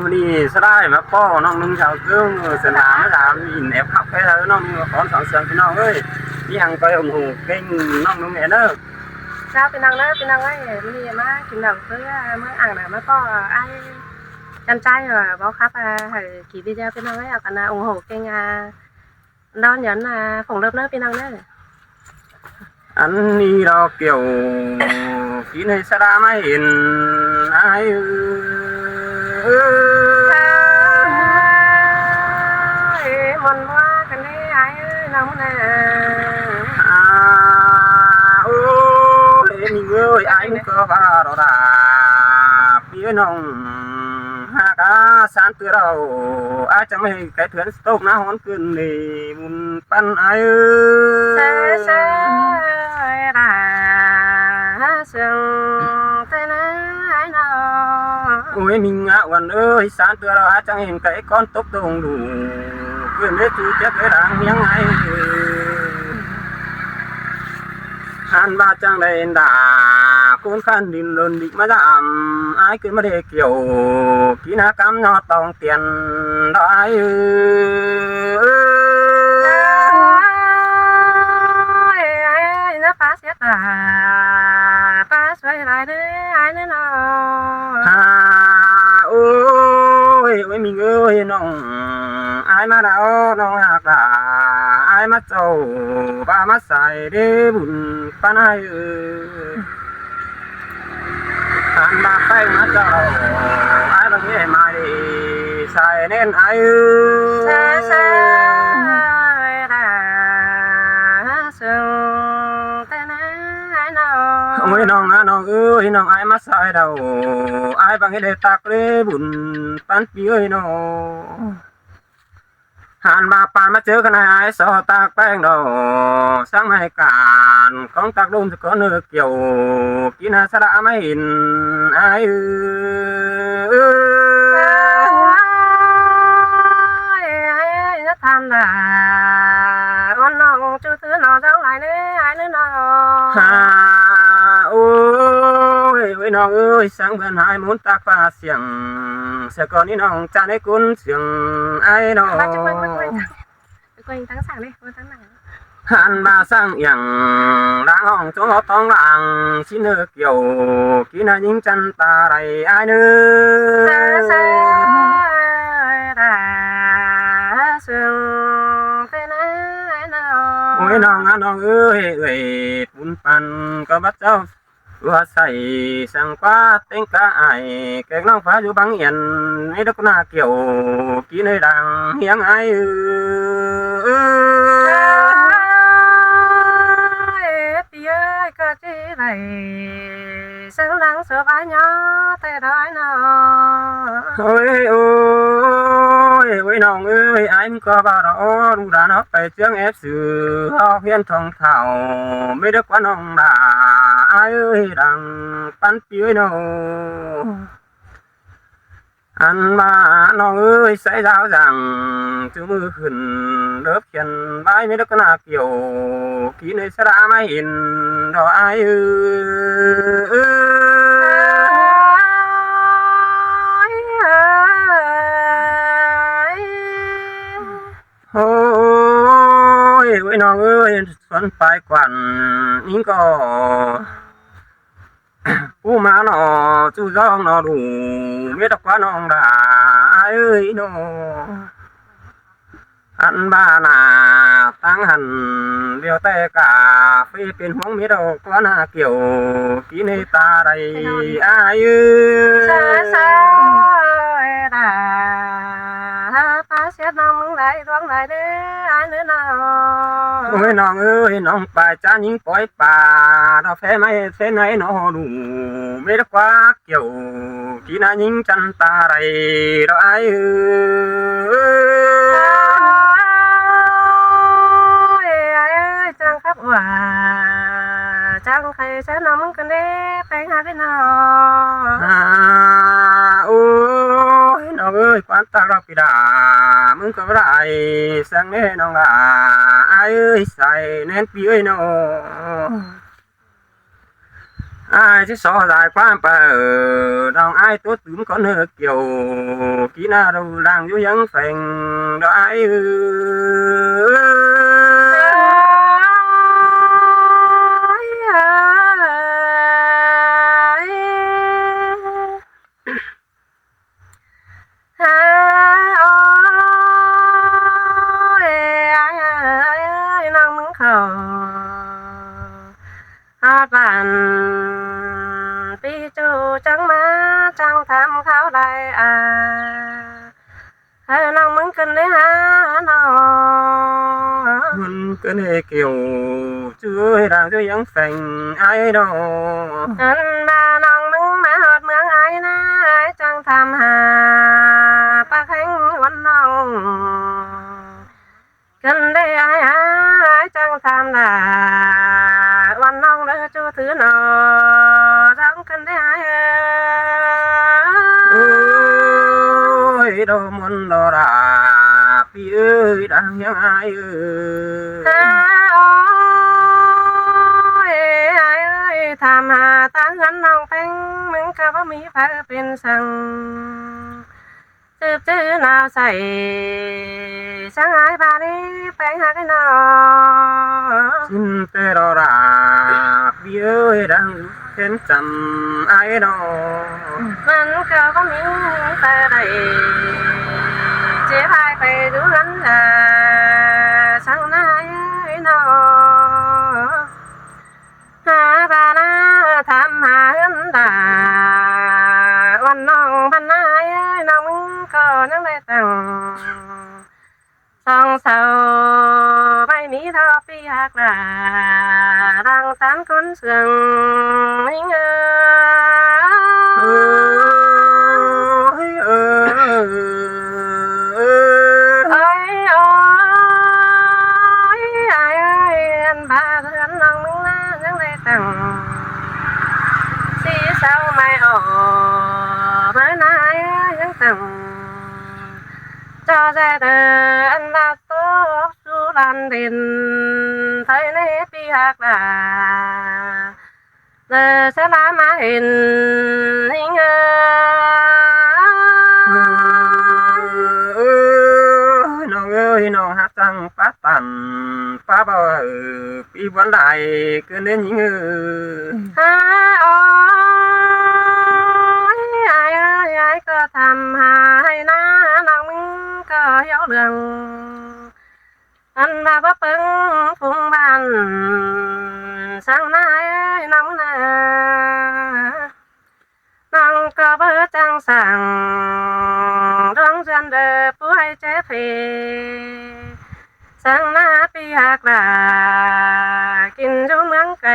วันนี้สลายมาป้อน้องนุ่งชาวเครื่องสนามสามอินแอบขับไปแล้วน้องนุ่งขอสองเสียงพี่น้องเอ้ยยังไปủng hộ kênhน้องนุ่งแม่เนอะsao cái năng đó cái năng ấy mình mà kiếm đồng với mới ăn là mới có ai chăn trai rồi báo khắp hay kỳ video cái năng ấy còn ủng hộ kênh đón nhận phòng lớp nữa cái năng đấy anh đi đó kiểu kỹ này sẽ đã mấy hình ai mòn qua cái này ai nóng nè mình ơi anh có vào đó là phía nông ha cá san từ đầu ai chẳng mấy cái thuyền stop nó hón cơn thì buồn pan ai ơi là sương thế này nào ôi mình ngạo quần ơi san từ đầu ai chẳng hình cái con tốc đồng đủ quyền biết chú chết cái đang miếng ai han ba trang đây đã cuốn khăn đi lớn đi mà giảm ai cứ mà để kiểu kỹ na cắm nó tòng tiền đó ai nó phá xét phá xoay lại đấy ai nữa nào ôi ôi mình ơi nó ai mà đâu nó hạc là ai mà trâu ba mắt xài để bùn pan ai anh ba tay mắt trâu ai bằng nghe mai đi xài nên ai xa xa là sương thế này nào ôi nó ơi nó ai mắt xài đâu ai bằng cái để tạc để bùn pan pi ơi nó hàn bà pan mà chơi cái này ai sợ tạc beng đâu sáng mai cản con tạc đôn thì có nửa kiểu kỹ na sa đã mấy hình ai nó tham là con nó chú thứ nó giống lại đấy ai nữa nào ôi ôi nó ơi sáng bên hai muốn tạc pha xiềng sẽ còn đi nó cha đấy cuốn xiềng ai nó quên tháng sáng đi quên tháng này hàn bà sang yang đang hòng chỗ ngõ tông làng xin được kiểu kỹ là những chân ta đầy ai nữa sương thế này nào ôi nó ơi ơi bún pan có bắt cháu vừa xảy sang qua tên cả ai cái nó phá dù băng yên mấy đứa na kiểu kỹ nơi đang hiếng ai cái gì này sáng nắng sửa vai nhỏ tay đói nào ôi ôi ôiน้อง ơi anh có vào đó đủ đã nó phải chương ép sự học viên thông thảo mấy đứa quá nông đã ai ơi đang pan piơi nào anh mà nó ơi sẽ giáo rằng chú mưa khẩn lớp chân bãi mấy đứa con nào kiểu kỹ này sẽ đã mấy hình đó ai ôi ôi nó ơi xuân phải quản những có u má nó chú giông nó đủ biết được quá nó đã ai ơi nó ăn ba là tăng hẳn điều tê cả phi tiền hoang biết đâu quá là kiểu kỹ này ta đây ai ơi là ta sẽ nông lại đoán lại đấy ai nữa nào ôi nó ơi nó bài cha những cõi bà nó phê mấy phê này nó đủ biết được quá kiểu kỹ là những chân ta đây đó ai trang khắp hòa trang thầy sẽ nông cần đấy phải hai thế nào ôi nó ơi quan ta đâu kỳ đà muốn có lại sang đây nó là ai ơi xài nên pi ơi nó ai chứ so dài quá bà đồng ai tốt tướng con hơ kiểu kỹ na đâu đang vô những phèn đó ai bạn pi chu trắng má trăng tham khảo đại hai nong mừng kinh đấy ha nó muốn cái này kiểu chưa đang vô những phèn ai đâu anh ba nong mừng má hột mương ai na ai trăng tham hà ba khánh quấn nong kinh đây ai trăng tham là quấn nong đó chú thứ nó trăng kinh đây ơi đâu muốn đó là pi ơi đang những ai ơi tham hà ta ngắn nong phanh mừng ca bá mi phảiเป็นสังจื้อnàoใส่sáng ai ba đi phanh hà cái nào xin tê đó là pi ơi đang trên trần ai đâu mình ca bá mi phải đầy chế hai phải đủ gắn là sáng nay nào hà ba na tham hà hân đàวันน้องพันนายน้องมึงก็ยังได้แต่งสองเสาไม่มีเท่าปีหักหลาดังสานคนเสื่องไม่เงยเอ้ยโอ้ยไอ้อันบาเถือนน้องมึงนะยังได้แต่งสีเสาไม่ออกmới nay những tầng cho ra đời anh là tốt su lan đình thấy nét đi hạt là giờ sẽ làm mà hình hình ơi nó hát tăng phát tàn phá bao bị vấn lại cứ nên những aiก็ทำหายนะน้องมึงก็เย้าเรื่องอันว่าบ่เปิงฟุงบ้านสังนายน้องนะน้องก็บ่จังสั่งดวงจันทร์เด้อผู้ให้เจ็บเพสังนาปีหักลากินอยู่เมืองไกล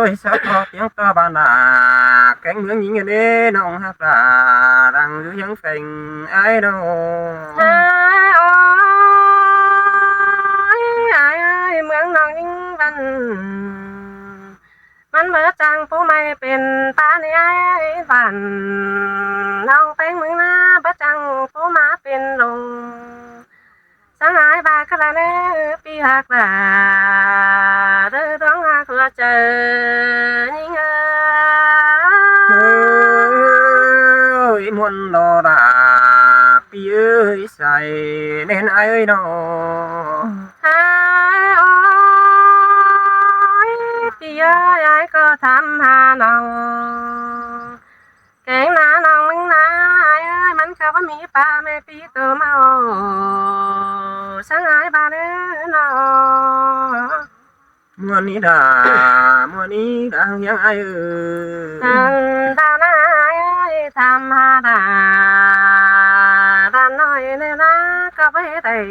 ơi sao có tiếng to bà nà cánh mướn những người đê nông hát là đang dưới những phình ai đâu aiเมืองนองยิ่งบันมันเมื่อจังผู้ไม่เป็นตาในไอ้บันน้องเป็นเมืองนาเมื่อจังผู้มาเป็นลงสังหายบาคลาเนปีหักลาเด้อร้องหักละเจอยิ่งơi muốn đó là pi ơi say nên ai ơi nó pi ơi ai có tham hà nào kẹn na nongมึงนะai ơiมันก็บ่มีปลาแม่ปีตัวเมาสังหายบาเด้อเนาะmua ní đã những ai ơi đàn ai ơi tham hà đàn nói nên là có bé tay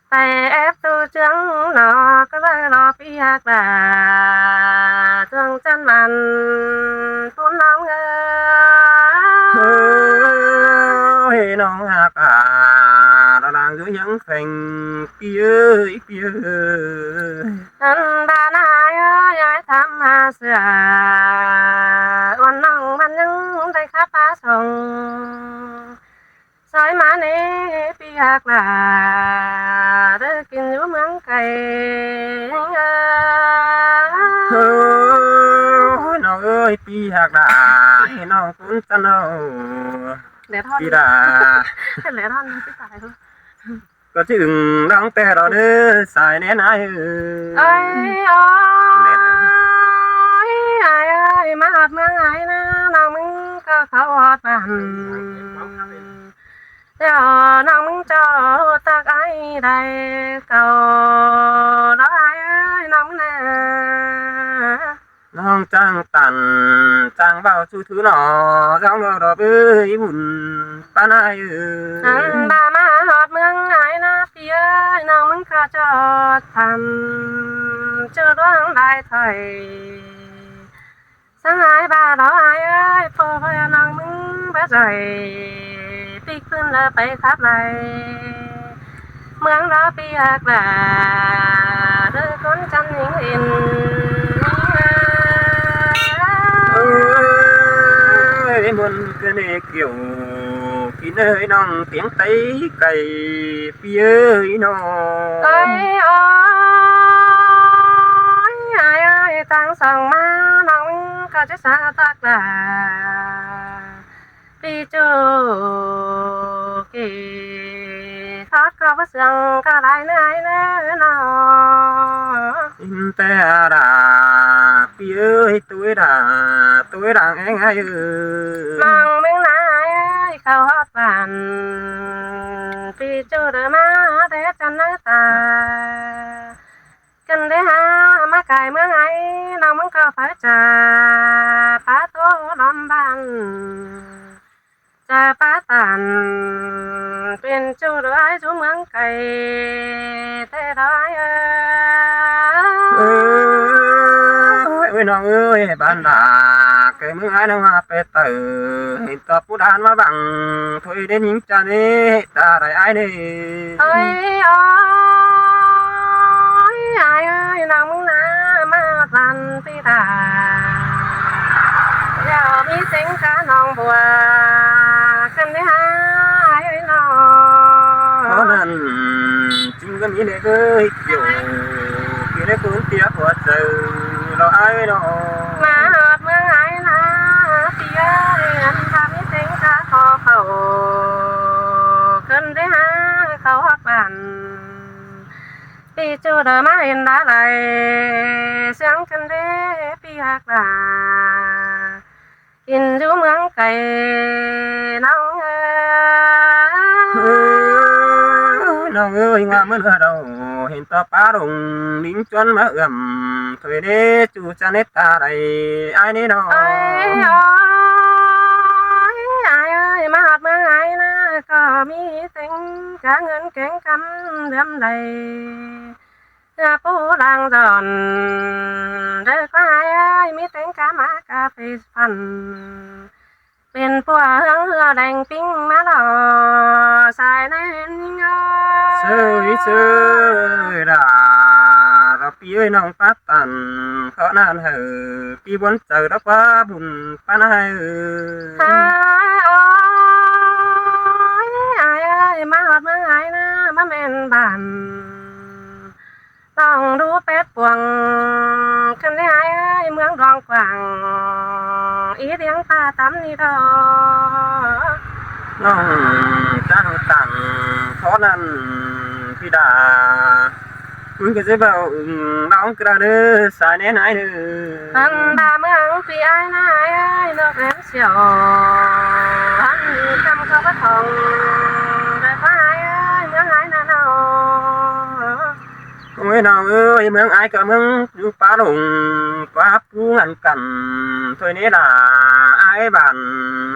tay ép tu trứng nó có lời nó pi hạt là thương chân mặn phun nóng ơi nông hạt nó đang dưới những phèn pi ơi anh đàn ai ơi tham hà sữaวันน้องมันยังได้ข้าปลาส่งซอยมาเนปีหักลาเด้อกินอยู่ เมืองไกล เฮ้ยน้องเอ้ยปีหักดาให้น้องคุณจันเอา เดี๋ยวทอด ปีดา เดี๋ยวทอดพี่สายเขา ก็ถึงน้องแต่เราเด้อสายแน่นาย เอ้ยโอ้ยไอ้เอ้ยมาหอดเมืองไอ้นะน้องมึงก็เขาหอดบ้านเดี๋ยวน้องมึงจอตักไอ้ได้เก่าแล้วไอ้เอ้ยน้องมึงนะ น้องจ้างตันจ้างเบาสู้ถือหนอจ้างเราดอกเอ้ยบุญป้านาย อันบามาหอดเมืองไอ้นะพี่เอ้ยน้องมึงก็จอดทำเจอดวงได้ถอยสังหายบาดอกไอ้เอ้ยพอพยน้องมึงไปใจปีขึ้นแล้วไปขับไหลเมืองเราปีหักแหล่เดินคนจันทร์หิงอิน เอ้ยมันก็เนเกี่ยวพี่เอ้ยน้องเสียงไตไก่พี่เอ้ยน้อง เอ้ยโอ้ยไอ้เอ้ยตั้งส่องมาน้องก็จะสาตักลาปีจูกีทอดก็ว่าเสียงก็ได้ไหนแน่นอ อินแต่ดาพี่เอ้ยตัวด่างเองไงเอ้ น้องมึงนายเขาฮอดบ้านปีจูเดินมาแต่จันหน้าตากันได้หามาไก่เมืองไงน้องมึงก็ฟ้าจ่าป้าโตล้อมบ้านจ่าป้าตันเป็นจูเดือยจูเมืองไก่แต่ได้เอ้ยน้องเอ้ยบ้านดาเกิดเมืองไอ้น้องมาไปเตอเห็นตอบผู้ดานมาบังถอยได้ยิงจานี่ตาได้ไอ้นี่ เอ้ยโอ้ยไอ้เอ้ยน้องมึงนะมาบันปีตาเดี๋ยวมีเสียงกาน้องบัวกันได้หาไอ้น้อง เพราะนั้นจึงก็มีเด็กเอ้ยเกี่ยวพี่ได้ฟื้นเตี้ยหัวเจอเราไอ้น้อง มาหอดเมืองไอ้นะพี่เอ้ยอันทำมีเสียงกาขอเขากันได้หาเขาฮอดบ้านปีจูเดินมาเห็นดาไหลเสียงกันเด้ปีหักดากินอยู่เมืองไก่น้องเอ้ เอ้ยน้องเอ้ยงามเหมือนเราเห็นตาป้าดงลิ้นจวนมาเอื่อมถอยได้จูจะเน็ตตาได้ไอ้นี่น้อง เอ้ยโอ้ยไอ้เอ้ยมาหอดเมืองไอ้นะก็มีเสียงกาเงินแกงคำเดือมใดปูดังจอนเด็กก็ไอ้เอ้ยมีเสียงกามากาเฟสฟันเป็นพวกเฮือแดงปิ้งมาหล่อสายในเงา เสยเสยดาเราปีเอ้ยน้องป้าตันเขานานเหอะปีบนเจอรักว่าบุญป้านายเอ ไอ้โอ้ยไอ้เอ้ยมาหอดเมืองไอ้นะมาแม่นบ้านต้องดูเป็ดปวงกันได้ไอ้เอ้ยเมืองรองกว่างอีเดียงป่าตำนี่ดอก น้องจ้างตังเพราะนั้นพี่ดาคุณก็จะเบาน้องกระเด้อสายแน่นายเด้อ อันบาเมืองพี่ไอ้นายไอ้นกแร้มเสียวอันคำเขาก็ทองได้ฟ้าไอ้เมืองไอ้นาเนา โอ้ยน้องเอ้ยเมืองไอ้กับเมืองอยู่ป่าดงป่าปูงันกันถอยนี้ล่ะไอ้บ้าน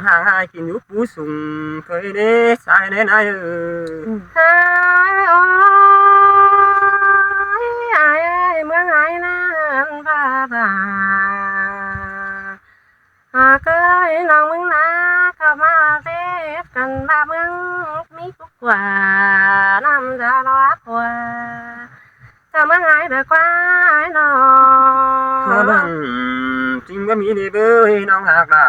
ห่างหายกินอยู่ปูสุงถอยนี้สายแน่นายเด้อ ไอ้โอ้ยไอ้เมืองไอ้นั่นบ้าบ้าหากเอ้ยน้องมึงนะเข้ามาเล็บกันบ้าเมืองมีกุกว่าน้ำจะรอผัวเข้าเมืองไอ้เด็กกว่าไอ้น้อ เพราะนั้นจริงก็มีดีเบ้ยน้องหากล่ะ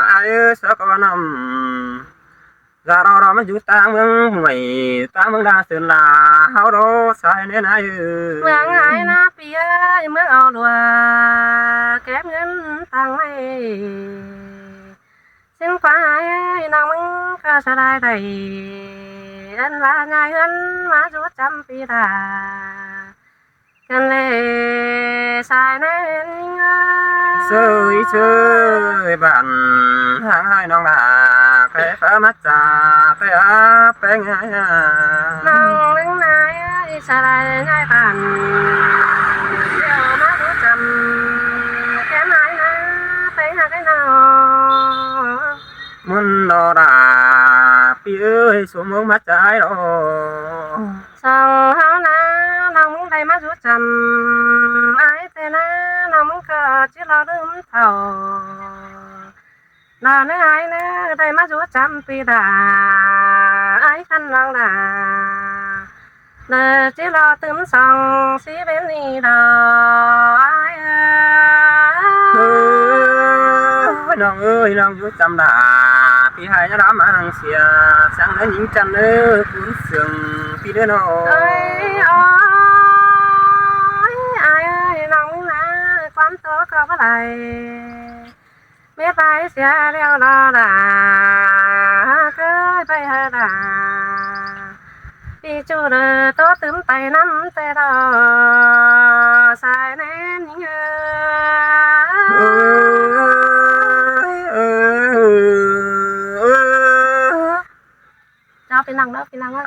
ไอ้เอ้ยสักวันนำ เรามันอยู่ต่างเมืองห่วยต่างเมืองดาเสือนลาเฮาโดสายเนี่ยนะเมืองหายนาเปียเมืองเอาดัวเก็บเงินตังไม่สิ้นฟ้าน้องมึงก็สลายได้อันว่าไงเงินมาจุดจำปีดากันเลยสายเน้น เชยบ้านหางให้น้องลาแค่ฟ้ามาจ่าแต่อาแปงไง น้องนึงนายสลายง่ายผ่านเดี๋ยวมาจุดจำแค่ไหนนะไปหากันนอ มันนอราปีเอ้ยสมมองมาใจรอ song háo na lòng muốn đầy mắt rút chầm ai tê na lòng muốn cờ chỉ lo đứng thầu là nơi ai nè đầy mắt rút chầm pi đà ai khăn lòng đà lời chỉ lo tấm song xí bên đi đò aiน้องเอ้ยน้องอยู่จำดาพี่ให้จะรับมาหังเสียสั่งเดินหญิงจันเอ้ยคุณเสียงพี่เด้อน้อง ơi ôi ai ơi lòng na quán tố có cái này biết bay xe đeo lo là cưới bay hơi là đi chú đời tốt tấm tay nắm tay đò xài nên những cho phi năng đó phi năng đó